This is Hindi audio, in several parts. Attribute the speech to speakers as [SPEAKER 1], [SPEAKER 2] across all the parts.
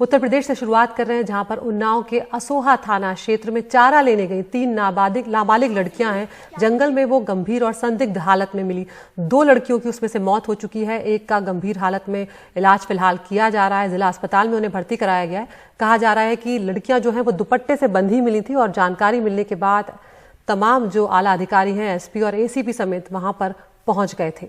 [SPEAKER 1] उत्तर प्रदेश से शुरुआत कर रहे हैं, जहां पर उन्नाव के असोहा थाना क्षेत्र में चारा लेने गई 3 नाबालिग लड़कियां हैं। जंगल में वो गंभीर और संदिग्ध हालत में मिली। 2 लड़कियों की उसमें से मौत हो चुकी है। एक का गंभीर हालत में इलाज फिलहाल किया जा रहा है। जिला अस्पताल में उन्हें भर्ती कराया गया है। कहा जा रहा है कि लड़कियां जो हैं वो दुपट्टे से बंधी मिली थी और जानकारी मिलने के बाद तमाम जो आला अधिकारी हैं, एसपी और एसीपी समेत वहां पर पहुंच गए थे।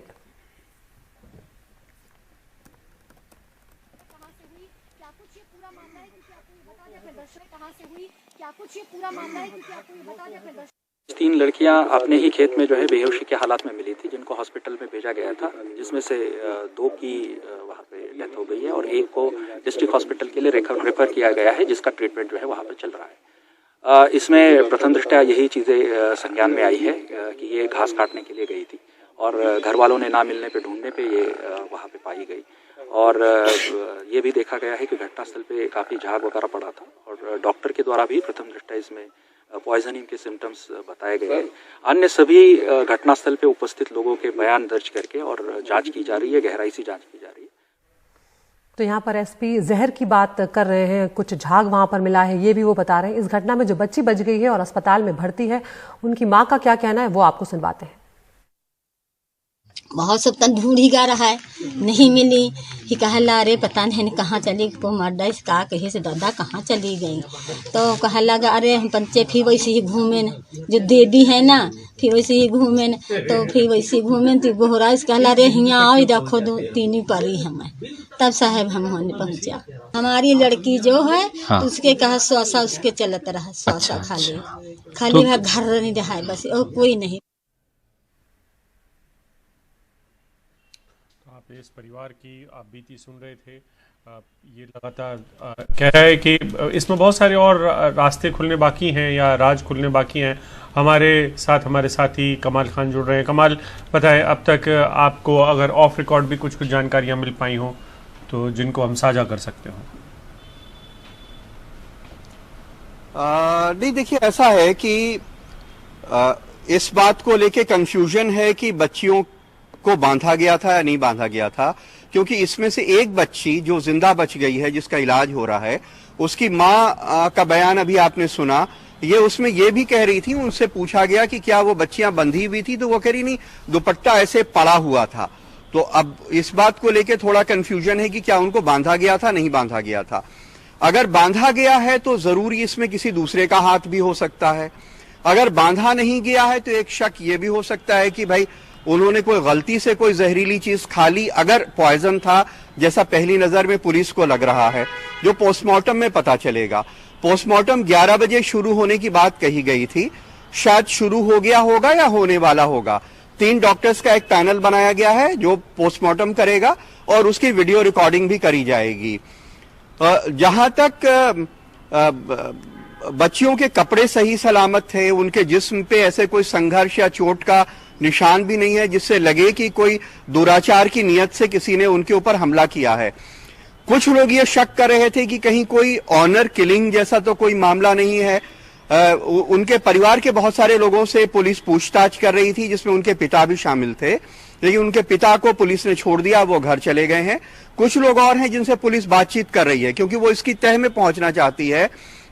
[SPEAKER 2] तीन लड़कियां अपने ही खेत में जो है बेहोशी के हालात में मिली थी, जिनको हॉस्पिटल में भेजा गया था, जिसमें से 2 की वहां पे डेथ हो गई है और एक को डिस्ट्रिक्ट हॉस्पिटल के लिए रेफर किया गया है, जिसका ट्रीटमेंट जो है वहां पे चल रहा है। इसमें प्रथम दृष्टया यही चीजें संज्ञान में आई है कि ये घास काटने के लिए गई थी और घर वालों ने ना मिलने पे ढूंढने पे ये वहां पे पाई गई। और ये भी देखा गया है कि घटनास्थल पे काफी झाग वगैरह पड़ा था और डॉक्टर के द्वारा भी प्रथम दृष्टया इसमें पॉइजनिंग के सिम्टम्स बताए गए हैं। अन्य सभी घटनास्थल पे उपस्थित लोगों के बयान दर्ज करके और जांच की जा रही है, गहराई से जांच की जा रही है।
[SPEAKER 1] तो यहाँ पर एसपी जहर की बात कर रहे हैं, कुछ झाग वहां पर मिला है, ये भी वो बता रहे हैं। इस घटना में जो बच्ची बच गई है और अस्पताल में भर्ती है, उनकी माँ का क्या कहना है वो आपको सुनवाते हैं।
[SPEAKER 3] बहुत सब तन ढूंढ ही गा रहा है, नहीं मिली ही कहला अरे पता नहीं कहाँ चली को मर्दा का कहीं से दादा कहाँ चली गई। तो कहा लगा अरे हम पंचे फिर वैसे ही घूमे न, जो देवी है ना फिर वैसे ही घूमे न, तो फिर वैसे ही घूमे तो बोहरा कहला अरे यहाँ आओ देखो 2-3 परी हमें। तब साहब हम होने पहुँचा। हमारी लड़की जो है हाँ। उसके कहा स्वासा उसके चलत रहा, स्वासा खाली वह घर नहीं रहा बस और कोई नहीं।
[SPEAKER 4] इस परिवार की आप बीती सुन रहे थे। ये लगातार कह रहा है कि इसमें बहुत सारे और रास्ते खुलने बाकी हैं या राज खुलने बाकी हैं। हमारे साथ हमारे साथी कमाल खान जुड़ रहे हैं। कमाल, बताएं अब तक आपको अगर ऑफ रिकॉर्ड भी कुछ जानकारियां मिल पाई हो तो जिनको हम साझा कर सकते हो।
[SPEAKER 5] नहीं, देखिए ऐसा है कि इस बात को लेके कंफ्यूजन है कि बच्चियों को बांधा गया था या नहीं बांधा गया था, क्योंकि इसमें से एक बच्ची जो जिंदा बच गई है जिसका इलाज हो रहा है, उसकी मां का बयान अभी आपने सुना। ये उसमें ये भी कह रही थी, उनसे पूछा गया कि क्या वो बच्चियां बंधी हुई थी, तो वो कह रही नहीं, दुपट्टा ऐसे पड़ा हुआ था। तो अब इस बात को लेके थोड़ा कंफ्यूजन है कि क्या उनको बांधा गया था, नहीं बांधा गया था। अगर बांधा गया है तो जरूरी इसमें किसी दूसरे का हाथ भी हो सकता है। अगर बांधा नहीं गया है तो एक शक ये भी हो सकता है कि भाई उन्होंने कोई गलती से कोई जहरीली चीज खा ली, अगर पॉइजन था जैसा पहली नजर में पुलिस को लग रहा है, जो पोस्टमार्टम में पता चलेगा। पोस्टमार्टम 11 बजे शुरू होने की बात कही गई थी, शायद शुरू हो गया होगा या होने वाला होगा। 3 डॉक्टर्स का एक पैनल बनाया गया है जो पोस्टमार्टम करेगा और उसकी वीडियो रिकॉर्डिंग भी करी जाएगी। जहां तक बच्चियों के कपड़े सही सलामत थे, उनके जिस्म पे ऐसे कोई संघर्ष या चोट का निशान भी नहीं है जिससे लगे कि कोई दुराचार की नियत से किसी ने उनके ऊपर हमला किया है। कुछ लोग ये शक कर रहे थे कि कहीं कोई ऑनर किलिंग जैसा तो कोई मामला नहीं है। उनके परिवार के बहुत सारे लोगों से पुलिस पूछताछ कर रही थी, जिसमें उनके पिता भी शामिल थे, लेकिन उनके पिता को पुलिस ने छोड़ दिया, वो घर चले गए हैं। कुछ लोग और हैं जिनसे पुलिस बातचीत कर रही है, क्योंकि वो इसकी तह में पहुंचना चाहती है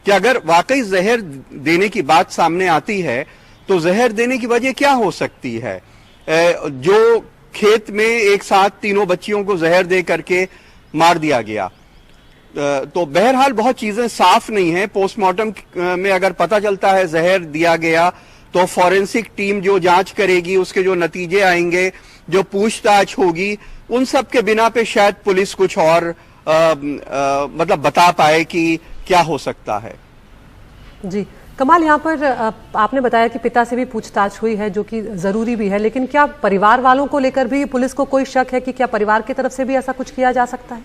[SPEAKER 5] कि अगर वाकई जहर देने की बात सामने आती है तो जहर देने की वजह क्या हो सकती है। जो खेत में एक साथ तीनों बच्चियों को जहर दे करके मार दिया गया, तो बहरहाल बहुत चीजें साफ नहीं है। पोस्टमार्टम में अगर पता चलता है जहर दिया गया तो फॉरेंसिक टीम जो जांच करेगी, उसके जो नतीजे आएंगे, जो पूछताछ होगी, उन सब के बिना पे शायद पुलिस कुछ और मतलब बता पाए कि क्या हो सकता है।
[SPEAKER 1] जी कमाल, यहाँ पर आपने बताया कि पिता से भी पूछताछ हुई है, जो कि जरूरी भी है, लेकिन क्या परिवार वालों को लेकर भी पुलिस को कोई शक है कि क्या परिवार की तरफ से भी ऐसा कुछ किया जा सकता है?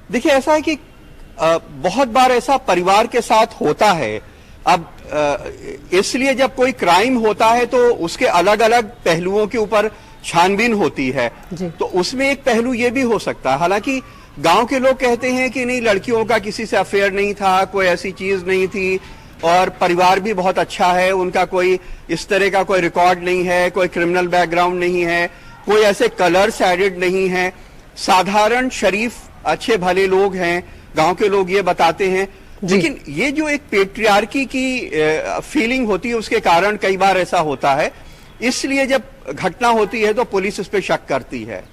[SPEAKER 5] देखिए ऐसा है कि बहुत बार ऐसा परिवार के साथ होता है। अब इसलिए जब कोई क्राइम होता है तो उसके अलग अलग पहलुओं के ऊपर छानबीन होती है, तो उसमें एक पहलू ये भी हो सकता है। हालांकि गांव के लोग कहते हैं कि नहीं, लड़कियों का किसी से अफेयर नहीं था, कोई ऐसी चीज नहीं थी, और परिवार भी बहुत अच्छा है, उनका कोई इस तरह का कोई रिकॉर्ड नहीं है, कोई क्रिमिनल बैकग्राउंड नहीं है, कोई ऐसे कलर्स एडेड नहीं है। साधारण शरीफ अच्छे भले लोग हैं, गांव के लोग ये बताते हैं। लेकिन ये जो एक पेट्रियार्की की फीलिंग होती है उसके कारण कई बार ऐसा होता है, इसलिए जब घटना होती है तो पुलिस इस पे शक करती है।